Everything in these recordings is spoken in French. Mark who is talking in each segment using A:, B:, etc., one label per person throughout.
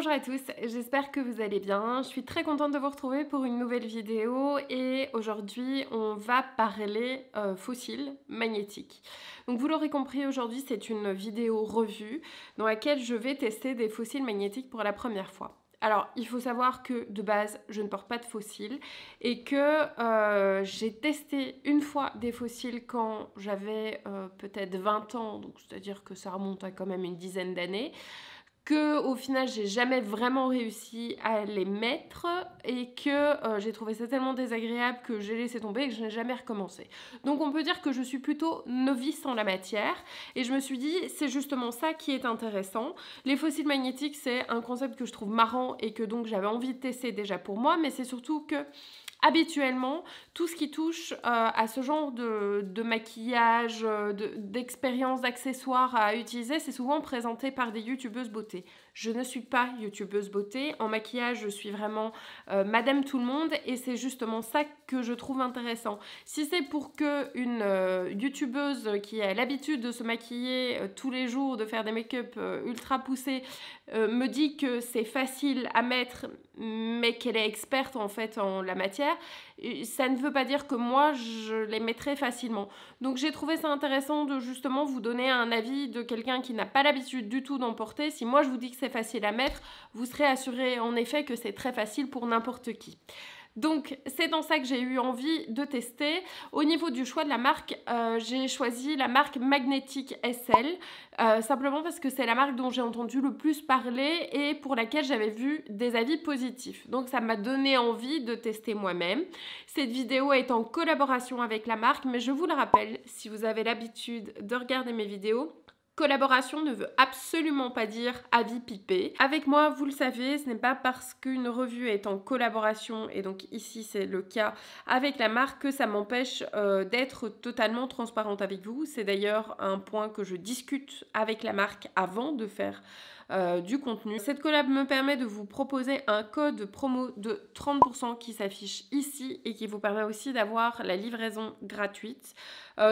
A: Bonjour à tous, j'espère que vous allez bien. Je suis très contente de vous retrouver pour une nouvelle vidéo et aujourd'hui on va parler fossiles magnétiques. Donc vous l'aurez compris, aujourd'hui c'est une vidéo revue dans laquelle je vais tester des fossiles magnétiques pour la première fois. Alors, il faut savoir que de base, je ne porte pas de fossiles et que j'ai testé une fois des fossiles quand j'avais peut-être 20 ans, donc c'est-à-dire que ça remonte à quand même une dizaine d'années, que au final j'ai jamais vraiment réussi à les mettre et que j'ai trouvé ça tellement désagréable que j'ai laissé tomber et que je n'ai jamais recommencé. Donc on peut dire que je suis plutôt novice en la matière et je me suis dit c'est justement ça qui est intéressant. Les fossiles magnétiques c'est un concept que je trouve marrant et que donc j'avais envie de tester déjà pour moi, mais c'est surtout que habituellement, tout ce qui touche à ce genre de maquillage, d'expérience, d'accessoires à utiliser, c'est souvent présenté par des youtubeuses beauté. Je ne suis pas youtubeuse beauté. En maquillage, je suis vraiment madame tout le monde et c'est justement ça que je trouve intéressant. Si c'est pour qu'une youtubeuse qui a l'habitude de se maquiller tous les jours, de faire des make-up ultra poussés, me dit que c'est facile à mettre mais qu'elle est experte en fait en la matière, ça ne veut pas dire que moi je les mettrai facilement. Donc j'ai trouvé ça intéressant de justement vous donner un avis de quelqu'un qui n'a pas l'habitude du tout d'en porter. Si moi je vous dis que c'est facile à mettre, vous serez assuré en effet que c'est très facile pour n'importe qui. Donc c'est dans ça que j'ai eu envie de tester. Au niveau du choix de la marque, j'ai choisi la marque Magnetic SL, simplement parce que c'est la marque dont j'ai entendu le plus parler et pour laquelle j'avais vu des avis positifs. Donc ça m'a donné envie de tester moi-même. Cette vidéo est en collaboration avec la marque, mais je vous le rappelle, si vous avez l'habitude de regarder mes vidéos, collaboration ne veut absolument pas dire avis pipé. Avec moi, vous le savez, ce n'est pas parce qu'une revue est en collaboration, et donc ici c'est le cas avec la marque, que ça m'empêche d'être totalement transparente avec vous. C'est d'ailleurs un point que je discute avec la marque avant de faire du contenu. Cette collab me permet de vous proposer un code promo de 30% qui s'affiche ici et qui vous permet aussi d'avoir la livraison gratuite.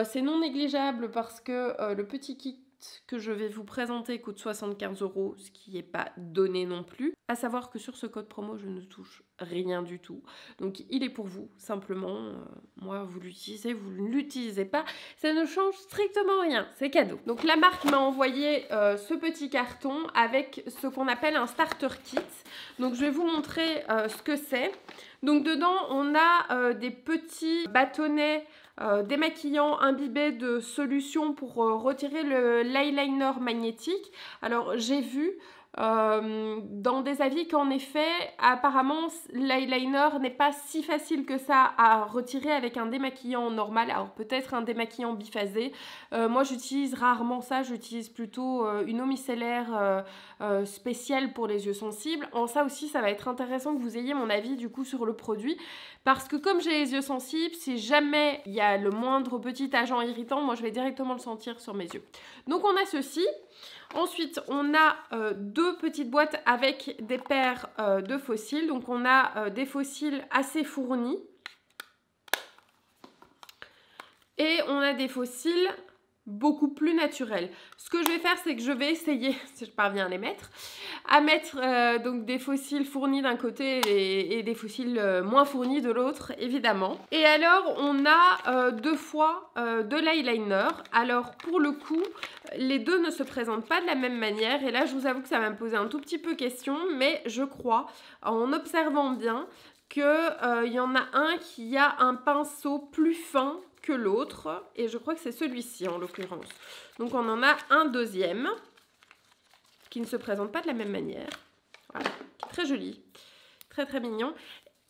A: C'est non négligeable parce que le petit kit que je vais vous présenter coûte 75 €, ce qui n'est pas donné non plus. À savoir que sur ce code promo, je ne touche rien du tout. Donc il est pour vous, simplement. Moi, vous l'utilisez, vous ne l'utilisez pas. Ça ne change strictement rien, c'est cadeau. Donc la marque m'a envoyé ce petit carton avec ce qu'on appelle un starter kit. Donc je vais vous montrer ce que c'est. Donc dedans, on a des petits bâtonnets démaquillant imbibé de solution pour retirer l'eyeliner magnétique. Alors j'ai vu dans des avis qu'en effet apparemment l'eyeliner n'est pas si facile que ça à retirer avec un démaquillant normal. Alors peut-être un démaquillant biphasé, moi j'utilise rarement ça, j'utilise plutôt une eau micellaire spéciale pour les yeux sensibles. En ça aussi ça va être intéressant que vous ayez mon avis du coup sur le produit, parce que comme j'ai les yeux sensibles, si jamais il y a le moindre petit agent irritant, moi je vais directement le sentir sur mes yeux. Donc on a ceci. Ensuite, on a deux petites boîtes avec des paires de fossiles. Donc, on a des fossiles assez fournis. Et on a des fossiles beaucoup plus naturels. Ce que je vais faire, c'est que je vais essayer, si je parviens à les mettre, à mettre donc des fossiles fournis d'un côté et des fossiles moins fournis de l'autre, évidemment. Et alors, on a deux fois de l'eyeliner. Alors, pour le coup, les deux ne se présentent pas de la même manière. Et là, je vous avoue que ça va me poser un tout petit peu question, mais je crois, en observant bien, qu'il y en a un qui a un pinceau plus fin que l'autre, et je crois que c'est celui-ci en l'occurrence. Donc on en a un deuxième qui ne se présente pas de la même manière. Voilà, très joli, très très mignon,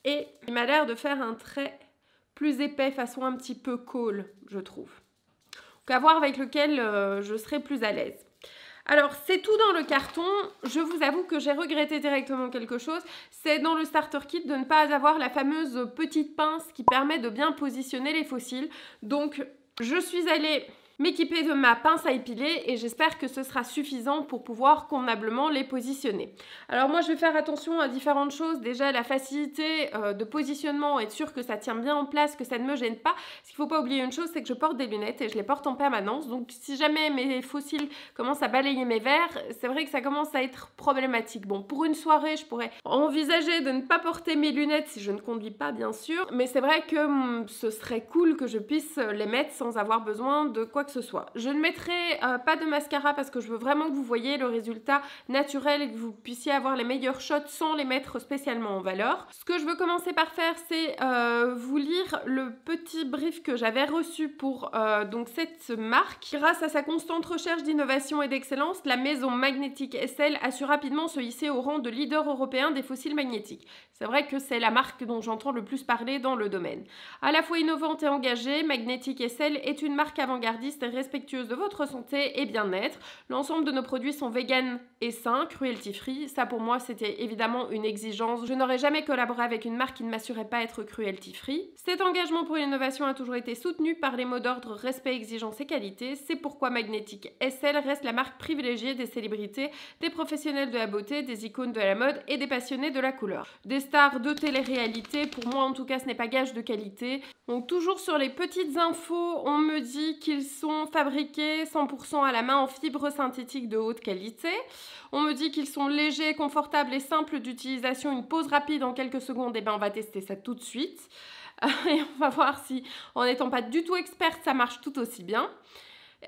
A: et il m'a l'air de faire un trait plus épais, façon un petit peu colle, je trouve. Donc à voir avec lequel je serai plus à l'aise. Alors, c'est tout dans le carton. Je vous avoue que j'ai regretté directement quelque chose. C'est dans le starter kit de ne pas avoir la fameuse petite pince qui permet de bien positionner les fossiles. Donc, je suis allée m'équiper de ma pince à épiler et j'espère que ce sera suffisant pour pouvoir convenablement les positionner. Alors moi je vais faire attention à différentes choses. Déjà la facilité de positionnement, être sûr que ça tient bien en place, que ça ne me gêne pas. Ce qu'il ne faut pas oublier une chose, c'est que je porte des lunettes et je les porte en permanence. Donc si jamais mes faux cils commencent à balayer mes verres, c'est vrai que ça commence à être problématique. Bon, pour une soirée, je pourrais envisager de ne pas porter mes lunettes si je ne conduis pas bien sûr, mais c'est vrai que ce serait cool que je puisse les mettre sans avoir besoin de quoi que ce soit. Je ne mettrai pas de mascara parce que je veux vraiment que vous voyez le résultat naturel et que vous puissiez avoir les meilleurs shots sans les mettre spécialement en valeur. Ce que je veux commencer par faire, c'est vous lire le petit brief que j'avais reçu pour donc cette marque. Grâce à sa constante recherche d'innovation et d'excellence, la maison Magnétique SL a su rapidement se hisser au rang de leader européen des faux cils magnétiques. C'est vrai que c'est la marque dont j'entends le plus parler dans le domaine. À la fois innovante et engagée, Magnétique SL est une marque avant-gardiste et respectueuse de votre santé et bien-être. L'ensemble de nos produits sont vegan et sains, cruelty-free. Ça pour moi c'était évidemment une exigence. Je n'aurais jamais collaboré avec une marque qui ne m'assurait pas être cruelty-free. Cet engagement pour l'innovation a toujours été soutenu par les mots d'ordre respect, exigence et qualité. C'est pourquoi Magnétique SL reste la marque privilégiée des célébrités, des professionnels de la beauté, des icônes de la mode et des passionnés de la couleur. Des stars de télé-réalité, pour moi en tout cas ce n'est pas gage de qualité. Donc toujours sur les petites infos, on me dit qu'ils sont fabriqués 100% à la main en fibres synthétiques de haute qualité. On me dit qu'ils sont légers, confortables et simples d'utilisation, une pause rapide en quelques secondes. Et ben on va tester ça tout de suite. Et on va voir si, en n'étant pas du tout experte, ça marche tout aussi bien.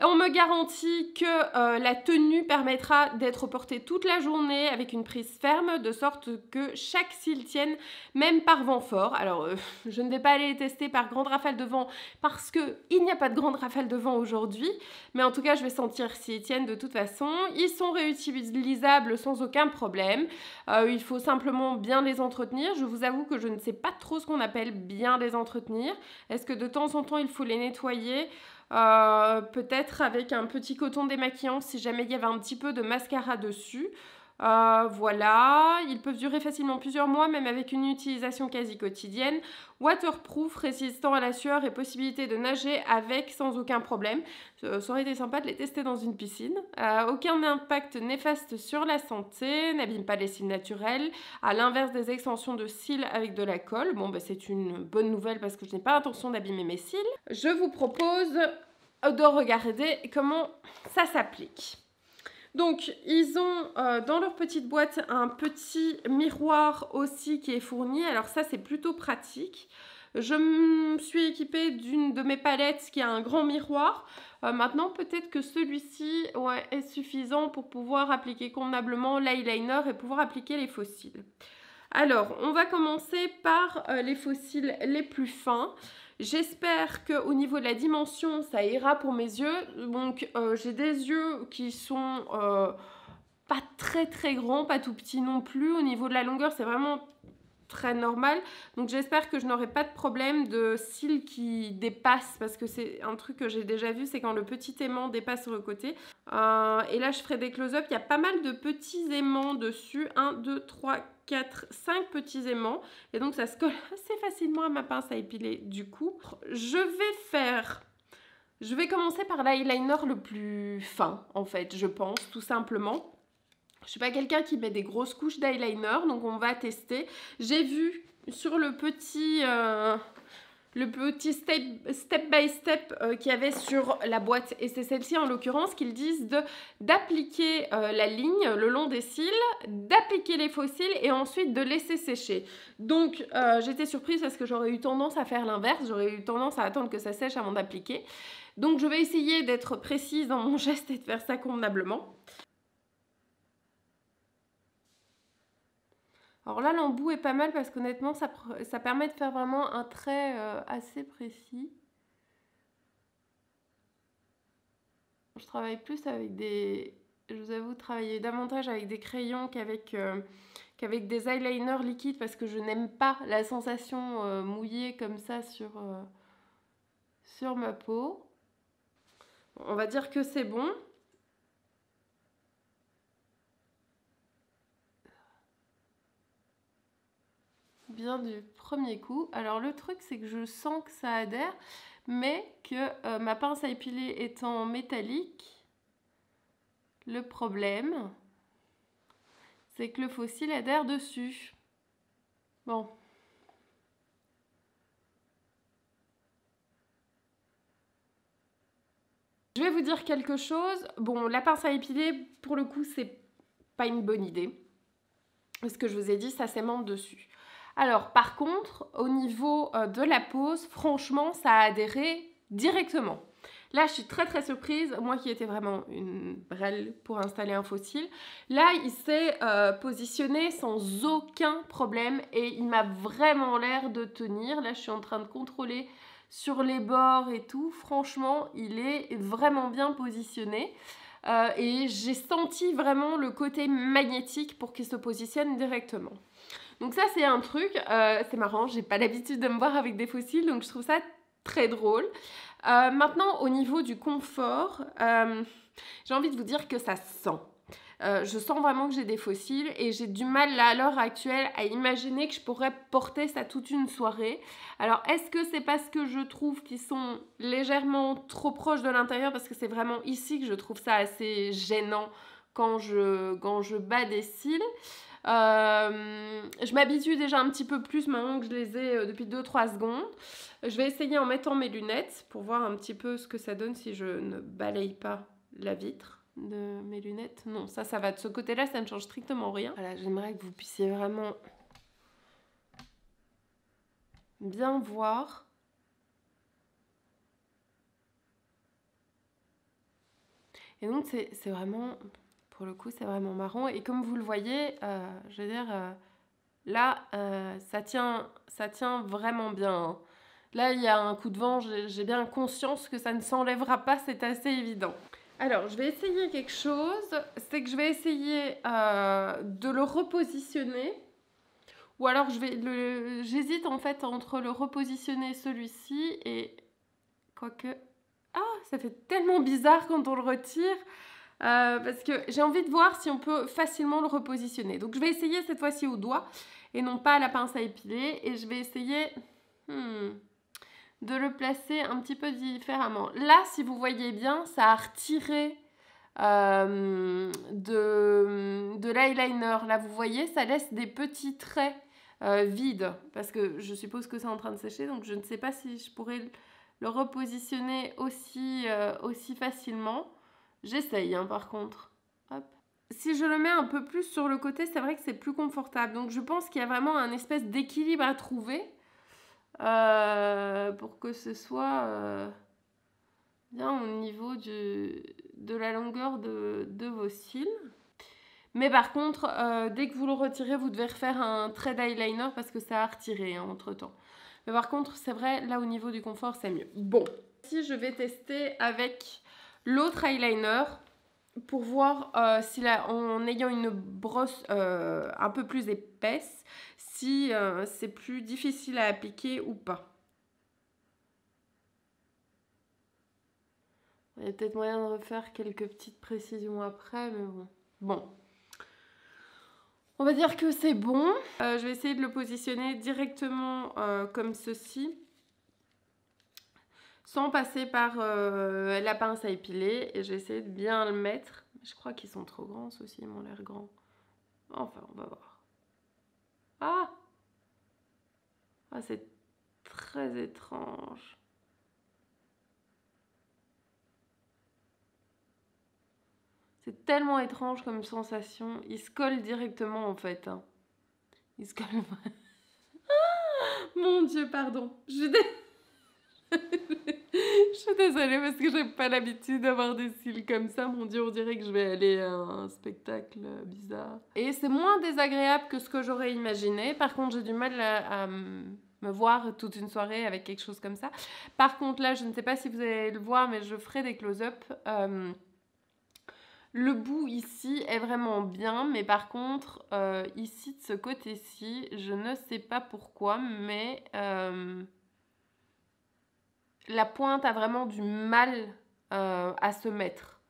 A: On me garantit que la tenue permettra d'être portée toute la journée avec une prise ferme, de sorte que chaque cil tienne, même par vent fort. Alors, je ne vais pas aller les tester par grande rafale de vent parce qu'il n'y a pas de grande rafale de vent aujourd'hui. Mais en tout cas, je vais sentir s'ils tiennent de toute façon. Ils sont réutilisables sans aucun problème. Il faut simplement bien les entretenir. Je vous avoue que je ne sais pas trop ce qu'on appelle bien les entretenir. Est-ce que de temps en temps, il faut les nettoyer ? Peut-être avec un petit coton démaquillant si jamais il y avait un petit peu de mascara dessus. Voilà, ils peuvent durer facilement plusieurs mois, même avec une utilisation quasi quotidienne. Waterproof, résistant à la sueur et possibilité de nager avec sans aucun problème. Ça aurait été sympa de les tester dans une piscine. Aucun impact néfaste sur la santé, n'abîme pas les cils naturels, à l'inverse des extensions de cils avec de la colle. Bon, bah, c'est une bonne nouvelle parce que je n'ai pas l'intention d'abîmer mes cils. Je vous propose de regarder comment ça s'applique. Donc, ils ont dans leur petite boîte un petit miroir aussi qui est fourni. Alors ça, c'est plutôt pratique. Je me suis équipée d'une de mes palettes qui a un grand miroir. Maintenant, peut-être que celui-ci est suffisant pour pouvoir appliquer convenablement l'eyeliner et pouvoir appliquer les faux cils. Alors, on va commencer par les faux cils les plus fins. J'espère qu'au niveau de la dimension, ça ira pour mes yeux. Donc, j'ai des yeux qui sont pas très très grands, pas tout petits non plus. Au niveau de la longueur, c'est vraiment très normal. Donc, j'espère que je n'aurai pas de problème de cils qui dépassent. Parce que c'est un truc que j'ai déjà vu, c'est quand le petit aimant dépasse sur le côté. Et là, je ferai des close-up. Il y a pas mal de petits aimants dessus. 1, 2, 3, 4, 5 petits aimants. Et donc, ça se colle assez facilement à ma pince à épiler du coup. Je vais commencer par l'eyeliner le plus fin, en fait, je pense, tout simplement. Je ne suis pas quelqu'un qui met des grosses couches d'eyeliner, donc on va tester. J'ai vu sur le petit step by step qu'il y avait sur la boîte, et c'est celle-ci en l'occurrence, qu'ils disent d'appliquer la ligne le long des cils, d'appliquer les faux cils et ensuite de laisser sécher. Donc j'étais surprise parce que j'aurais eu tendance à faire l'inverse, j'aurais eu tendance à attendre que ça sèche avant d'appliquer. Donc je vais essayer d'être précise dans mon geste et de faire ça convenablement. Alors là, l'embout est pas mal parce qu'honnêtement, ça permet de faire vraiment un trait assez précis. Je travaille plus avec je vous avoue, travailler davantage avec des crayons qu'avec des eyeliners liquides parce que je n'aime pas la sensation mouillée comme ça sur ma peau. On va dire que c'est bon. Bien du premier coup. Alors le truc, c'est que je sens que ça adhère, mais que ma pince à épiler étant métallique, le problème, c'est que le fossile adhère dessus. Bon. Je vais vous dire quelque chose. Bon, la pince à épiler, pour le coup, c'est pas une bonne idée. Ce que je vous ai dit, ça s'aimante dessus. Alors, par contre, au niveau de la pose, franchement, ça a adhéré directement. Là, je suis très très surprise. Moi qui étais vraiment une brêle pour installer un fossile. Là, il s'est positionné sans aucun problème et il m'a vraiment l'air de tenir. Là, je suis en train de contrôler sur les bords et tout. Franchement, il est vraiment bien positionné. Et j'ai senti vraiment le côté magnétique pour qu'il se positionne directement. Donc ça, c'est un truc, c'est marrant, j'ai pas l'habitude de me voir avec des fossiles, donc je trouve ça très drôle. Maintenant, au niveau du confort, j'ai envie de vous dire que ça se sent. Je sens vraiment que j'ai des fossiles et j'ai du mal là à l'heure actuelle à imaginer que je pourrais porter ça toute une soirée. Alors est-ce que c'est parce que je trouve qu'ils sont légèrement trop proches de l'intérieur, parce que c'est vraiment ici que je trouve ça assez gênant quand je bats des cils. Je m'habitue déjà un petit peu plus maintenant que je les ai depuis 2-3 secondes. Je vais essayer en mettant mes lunettes pour voir un petit peu ce que ça donne si je ne balaye pas la vitre de mes lunettes. Non, ça va de ce côté-là, ça ne change strictement rien. Voilà, j'aimerais que vous puissiez vraiment bien voir. Et donc, c'est vraiment, pour le coup, c'est vraiment marrant. Et comme vous le voyez, je veux dire, là, ça tient vraiment bien, hein. Là, il y a un coup de vent, j'ai bien conscience que ça ne s'enlèvera pas, c'est assez évident. Alors, je vais essayer quelque chose, c'est que je vais essayer de le repositionner. Ou alors, j'hésite en fait entre le repositionner celui-ci et... Quoique... Ah, ça fait tellement bizarre quand on le retire. Parce que j'ai envie de voir si on peut facilement le repositionner. Donc, je vais essayer cette fois-ci au doigt et non pas à la pince à épiler. Et je vais essayer... de le placer un petit peu différemment. Là, si vous voyez bien, ça a retiré de l'eyeliner. Là, vous voyez, ça laisse des petits traits vides, parce que je suppose que c'est en train de sécher, donc je ne sais pas si je pourrais le repositionner aussi facilement. J'essaye, hein, par contre. Hop. Si je le mets un peu plus sur le côté, c'est vrai que c'est plus confortable. Donc, je pense qu'il y a vraiment un espèce d'équilibre à trouver. Pour que ce soit bien au niveau de la longueur de vos cils. Mais par contre, dès que vous le retirez, vous devez refaire un trait d'eyeliner parce que ça a retiré, hein, entre temps. Mais par contre, c'est vrai, là au niveau du confort, c'est mieux. Bon, ici je vais tester avec l'autre eyeliner pour voir si là, en ayant une brosse un peu plus épaisse, si c'est plus difficile à appliquer ou pas. Il y a peut-être moyen de refaire quelques petites précisions après, mais bon. Bon. On va dire que c'est bon. Je vais essayer de le positionner directement comme ceci, sans passer par la pince à épiler. Et je vais essayer de bien le mettre. Je crois qu'ils sont trop grands, ceux-ci, ils m'ont l'air grands. Enfin, on va voir. Ah! Ah, c'est très étrange. C'est tellement étrange comme sensation. Il se colle directement, en fait, hein. Il se colle... Mon Dieu, pardon. Je suis désolée parce que j'ai pas l'habitude d'avoir des cils comme ça. Mon Dieu, on dirait que je vais aller à un spectacle bizarre. Et c'est moins désagréable que ce que j'aurais imaginé. Par contre, j'ai du mal à me voir toute une soirée avec quelque chose comme ça. Par contre, là, je ne sais pas si vous allez le voir, mais je ferai des close-up. Le bout ici est vraiment bien, mais par contre, ici, de ce côté-ci, je ne sais pas pourquoi, mais... la pointe a vraiment du mal à se mettre.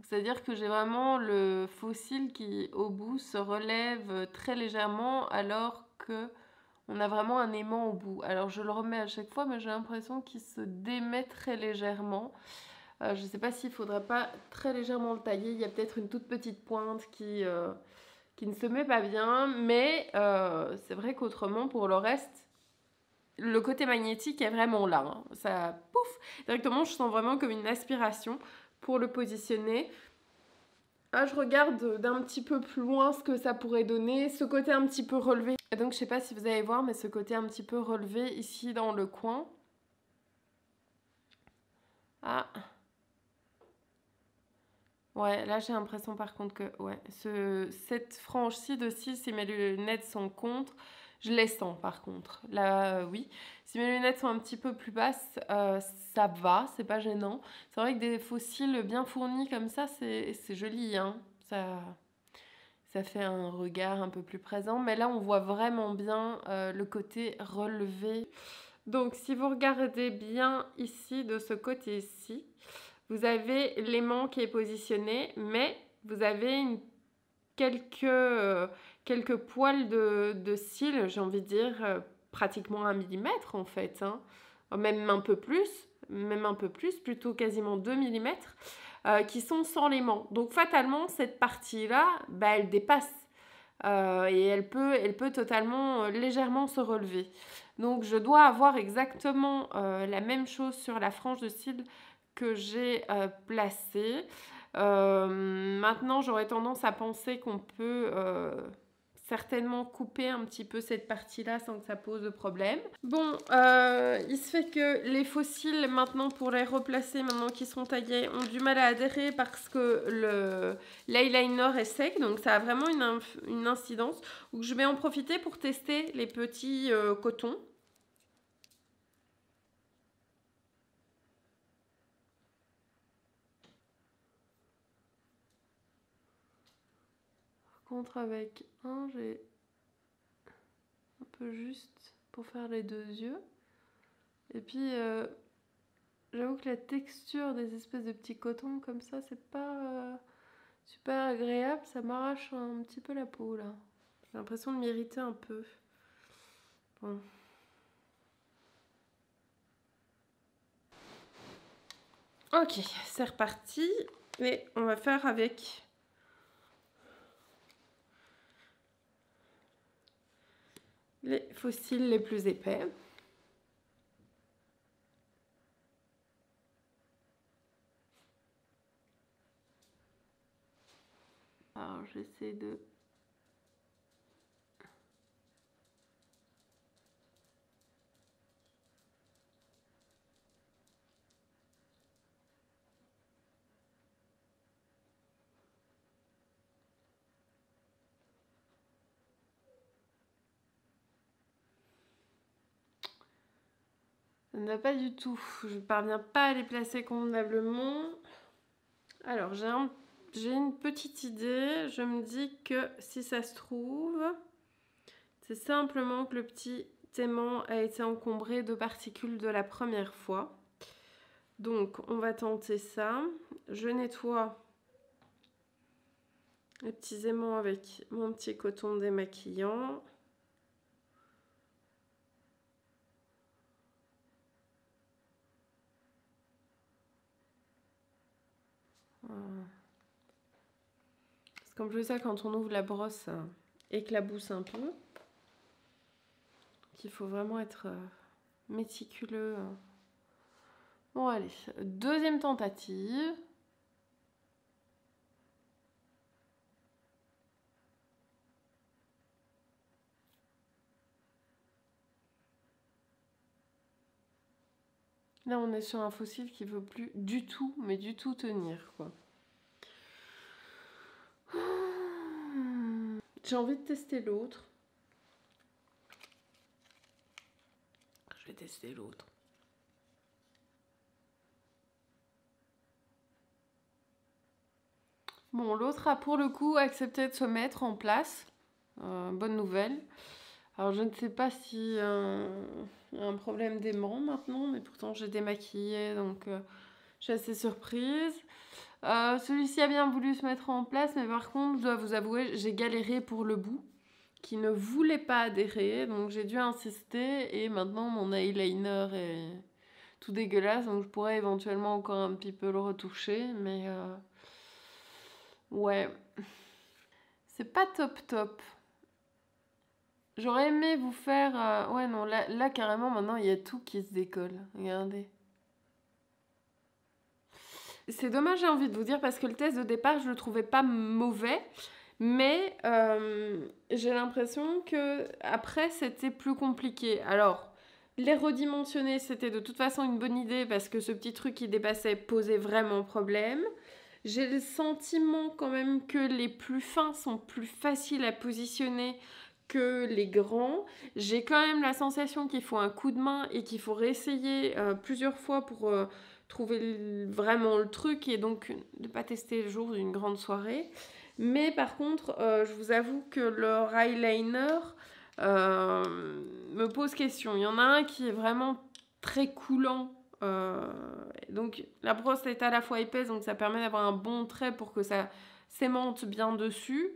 A: C'est-à-dire que j'ai vraiment le fossile qui, au bout, se relève très légèrement, alors que On a vraiment un aimant au bout. Alors je le remets à chaque fois, mais j'ai l'impression qu'il se démet très légèrement. Je ne sais pas s'il ne faudrait pas très légèrement le tailler. Il y a peut-être une toute petite pointe qui ne se met pas bien. Mais c'est vrai qu'autrement, pour le reste, le côté magnétique est vraiment là. Hein. Ça, pouf, directement, je sens vraiment comme une aspiration pour le positionner. Ah, je regarde d'un petit peu plus loin ce que ça pourrait donner. Ce côté un petit peu relevé. Et donc, je ne sais pas si vous allez voir, mais ce côté un petit peu relevé ici dans le coin. Ah. Ouais, là j'ai l'impression par contre que ouais, cette frange-ci de cils, si mes lunettes sont contre, je les sens par contre. Là, oui. Si mes lunettes sont un petit peu plus basses, ça va, c'est pas gênant. C'est vrai que des faux cils bien fournis comme ça, c'est joli, hein. Ça fait un regard un peu plus présent. Mais là, on voit vraiment bien le côté relevé. Donc, si vous regardez bien ici, de ce côté-ci, vous avez l'aimant qui est positionné, mais vous avez quelques poils de cils, j'ai envie de dire, pratiquement 1 millimètre en fait, hein. Même un peu plus, plutôt quasiment 2 millimètres, qui sont sans l'aimant. Donc fatalement, cette partie-là, bah, elle dépasse. Et elle peut totalement, légèrement se relever. Donc je dois avoir exactement la même chose sur la frange de cils que j'ai placée. Maintenant, j'aurais tendance à penser qu'on peut certainement couper un petit peu cette partie-là sans que ça pose de problème. Bon, il se fait que les faux cils, maintenant, pour les replacer, maintenant qu'ils sont taillés, ont du mal à adhérer parce que l'eyeliner est sec, donc ça a vraiment une incidence. Donc, je vais en profiter pour tester les petits cotons. Par contre, avec un, j'ai un peu juste pour faire les 2 yeux. Et puis, j'avoue que la texture des espèces de petits cotons comme ça, c'est pas super agréable. Ça m'arrache un petit peu la peau, là. J'ai l'impression de m'irriter un peu. Bon. Ok, c'est reparti. Et on va faire avec les faux cils les plus épais. Alors, j'essaie de... Ça ne va pas du tout. Je ne parviens pas à les placer convenablement. Alors, j'ai une petite idée. Je me dis que si ça se trouve, c'est simplement que le petit aimant a été encombré de particules de la première fois. Donc, on va tenter ça. Je nettoie les petits aimants avec mon petit coton démaquillant. Voilà. Parce qu'en plus, ça, quand on ouvre la brosse, ça éclabousse un peu. Il faut vraiment être méticuleux. Bon, allez, deuxième tentative. Là, on est sur un fossile qui ne veut plus du tout, mais du tout tenir, quoi. J'ai envie de tester l'autre. Je vais tester l'autre. Bon, l'autre a pour le coup accepté de se mettre en place. Bonne nouvelle. Alors, je ne sais pas si y a un problème d'aimant maintenant, mais pourtant j'ai démaquillé, donc je suis assez surprise. Celui-ci a bien voulu se mettre en place, mais par contre, je dois vous avouer, j'ai galéré pour le bout. qui ne voulait pas adhérer, donc j'ai dû insister et maintenant mon eyeliner est tout dégueulasse, donc je pourrais éventuellement encore un petit peu le retoucher, mais ouais, c'est pas top top. J'aurais aimé vous faire... Ouais non, là carrément maintenant il y a tout qui se décolle, regardez. C'est dommage, j'ai envie de vous dire, parce que le test de départ, je le trouvais pas mauvais. Mais j'ai l'impression que après c'était plus compliqué. Alors, les redimensionner, c'était de toute façon une bonne idée parce que ce petit truc qui dépassait posait vraiment problème. J'ai le sentiment quand même que les plus fins sont plus faciles à positionner que les grands. J'ai quand même la sensation qu'il faut un coup de main et qu'il faut réessayer plusieurs fois pour trouver vraiment le truc et donc ne pas tester le jour d'une grande soirée. Mais par contre, je vous avoue que leur eyeliner me pose question. Il y en a un qui est vraiment très coulant. Donc la brosse est à la fois épaisse, donc ça permet d'avoir un bon trait pour que ça s'aimante bien dessus.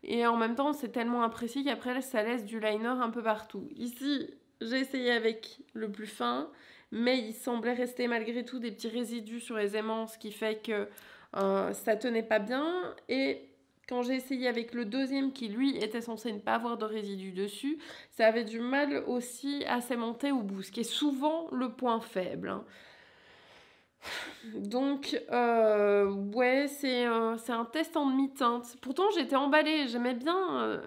A: Et en même temps, c'est tellement imprécis qu'après, ça laisse du liner un peu partout. Ici, j'ai essayé avec le plus fin, mais il semblait rester malgré tout des petits résidus sur les aimants, ce qui fait que ça tenait pas bien. Et quand j'ai essayé avec le deuxième, qui lui était censé ne pas avoir de résidus dessus, ça avait du mal aussi à s'aimanter au bout, ce qui est souvent le point faible, hein. Donc, ouais, c'est un test en demi-teinte. Pourtant, j'étais emballée, j'aimais bien.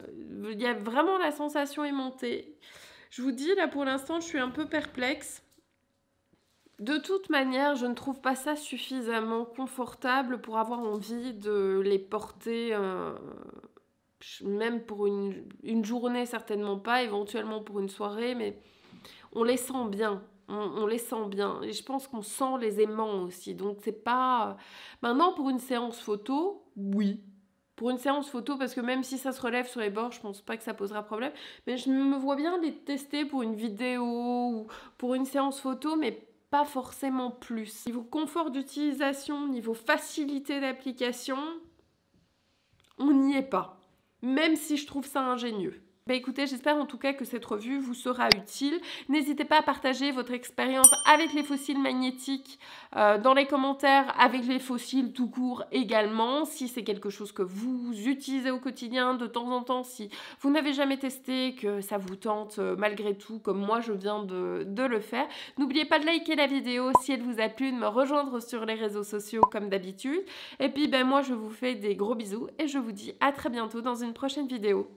A: Il y a vraiment la sensation aimantée. Je vous dis, là, pour l'instant, je suis un peu perplexe. De toute manière, je ne trouve pas ça suffisamment confortable pour avoir envie de les porter, même pour une journée, certainement pas, éventuellement pour une soirée, mais on les sent bien. On les sent bien. Et je pense qu'on sent les aimants aussi. Donc, c'est pas... Maintenant, pour une séance photo, oui. Pour une séance photo, parce que même si ça se relève sur les bords, je pense pas que ça posera problème. Mais je me vois bien les tester pour une vidéo ou pour une séance photo, mais pas forcément plus. Niveau confort d'utilisation, niveau facilité d'application, on n'y est pas. Même si je trouve ça ingénieux. Bah écoutez, j'espère en tout cas que cette revue vous sera utile. N'hésitez pas à partager votre expérience avec les fossiles magnétiques dans les commentaires, avec les fossiles tout court également, si c'est quelque chose que vous utilisez au quotidien de temps en temps, si vous n'avez jamais testé, que ça vous tente malgré tout, comme moi je viens de le faire. N'oubliez pas de liker la vidéo si elle vous a plu, de me rejoindre sur les réseaux sociaux comme d'habitude. Et puis ben moi je vous fais des gros bisous et je vous dis à très bientôt dans une prochaine vidéo.